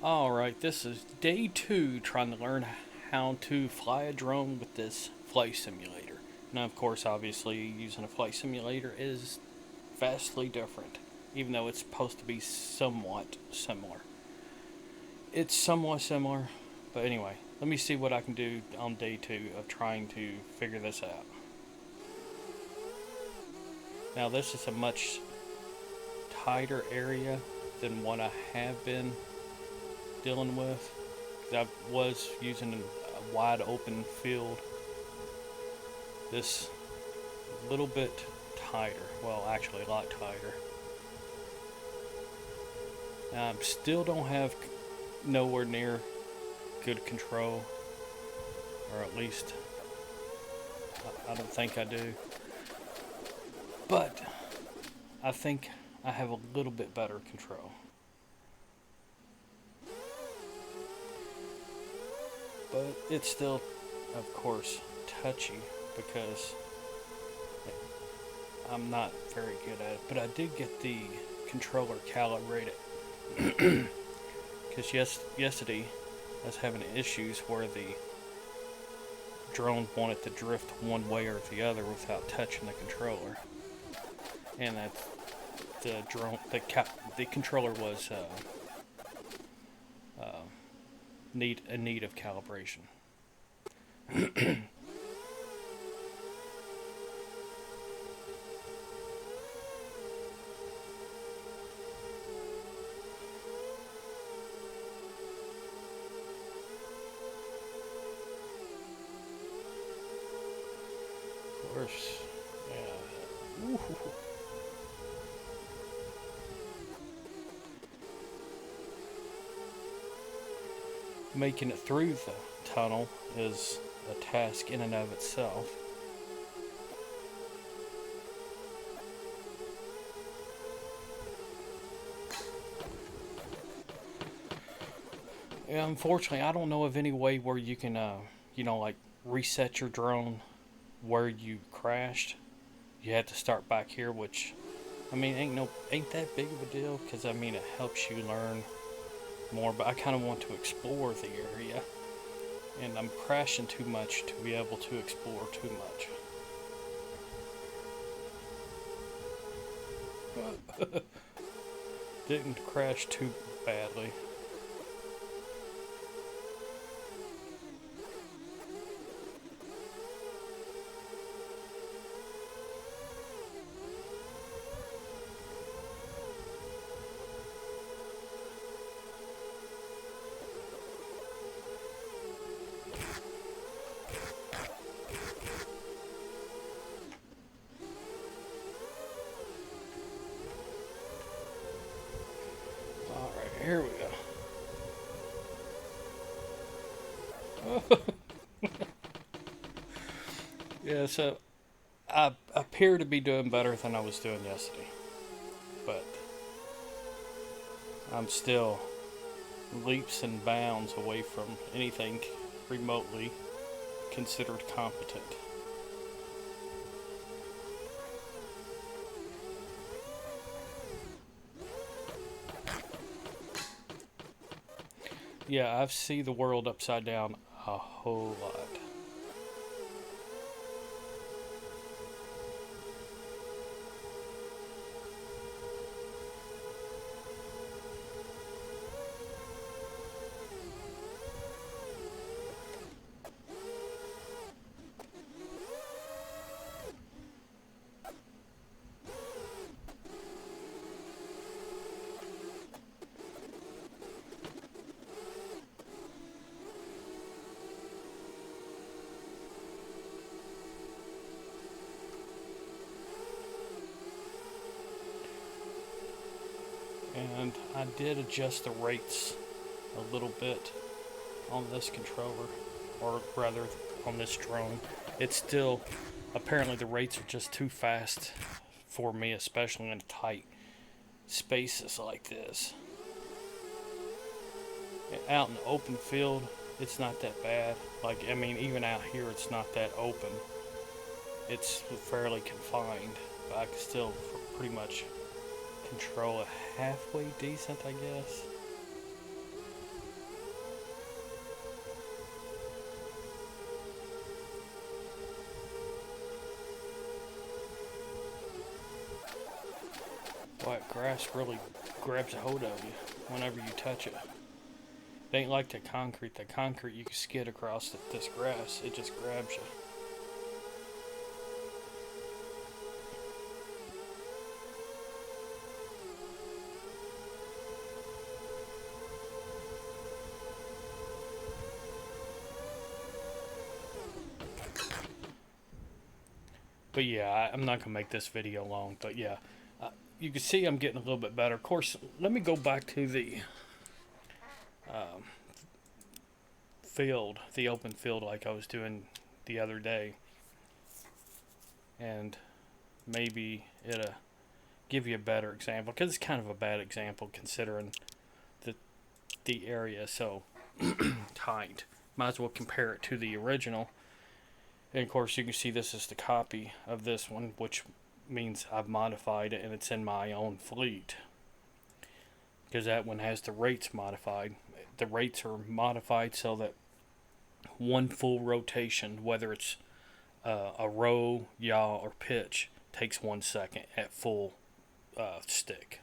Alright, this is day 2 trying to learn how to fly a drone with this flight simulator. Now, of course, obviously, using a flight simulator is vastly different, even though it's supposed to be somewhat similar. It's somewhat similar, but anyway, let me see what I can do on day 2 of trying to figure this out. Now, this is a much tighter area than what I have been dealing with. I was using a wide open field. This little bit tighter, well, actually a lot tighter. Now, I still don't have nowhere near good control, or at least I don't think I do, but I think I have a little bit better control. But it's still, of course, touchy because I'm not very good at it. But I did get the controller calibrated because yesterday I was having issues where the drone wanted to drift one way or the other without touching the controller, and that the controller was in need of calibration. Of course, yeah. Ooh. Making it through the tunnel is a task in and of itself. Yeah, unfortunately, I don't know of any way where you can, like reset your drone where you crashed. You had to start back here, which, I mean, ain't that big of a deal, because I mean, it helps you learn more, but I kind of want to explore the area, and I'm crashing too much to be able to explore too much. Didn't crash too badly. Here we go. Yeah, so I appear to be doing better than I was doing yesterday, but I'm still leaps and bounds away from anything remotely considered competent. Yeah, I've seen the world upside down a whole lot. And I did adjust the rates a little bit on this controller, or rather on this drone. It's still, apparently the rates are just too fast for me, especially in tight spaces like this. Out in the open field, it's not that bad. Like, I mean, even out here, it's not that open. It's fairly confined, but I can still pretty much control it halfway decent, I guess. grass really grabs a hold of you whenever you touch it. It ain't like the concrete. The concrete, you can skid across this grass. It just grabs you. But yeah, I'm not going to make this video long. But yeah, you can see I'm getting a little bit better. Of course, let me go back to the field, the open field like I was doing the other day. And maybe it'll give you a better example. Because it's kind of a bad example considering the area is so tight. Might as well compare it to the original. And of course, you can see this is the copy of this one, which means I've modified it and it's in my own fleet. Because that one has the rates modified. The rates are modified so that one full rotation, whether it's a row, yaw, or pitch, takes 1 second at full stick.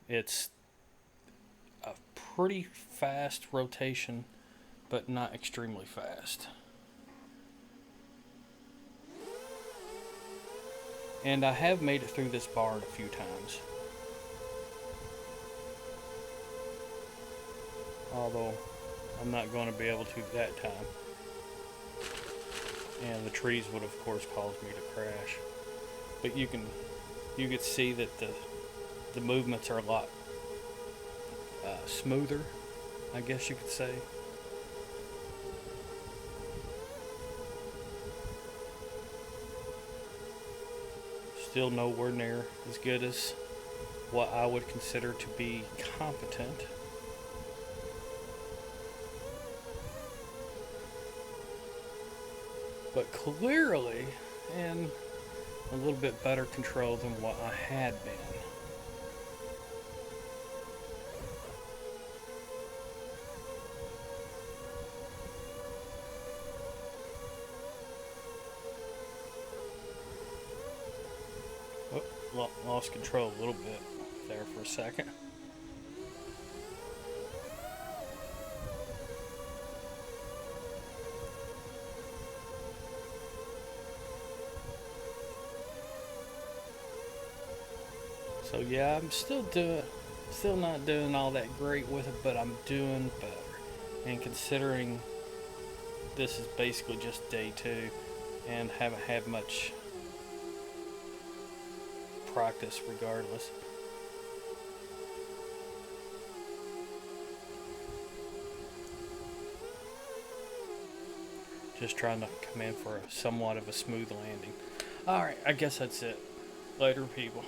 It's a pretty fast rotation, but not extremely fast. And I have made it through this barn a few times. Although I'm not going to be able to that time. And the trees would of course cause me to crash. But you can see that the movements are a lot smoother, I guess you could say. Still nowhere near as good as what I would consider to be competent. But clearly in a little bit better control than what I had been. Oh, lost control a little bit there for a second. So yeah, I'm still not doing all that great with it, but I'm doing better. And considering this is basically just day 2 and haven't had much practice regardless. Just trying to come in for somewhat of a smooth landing. Alright, I guess that's it. Later, people.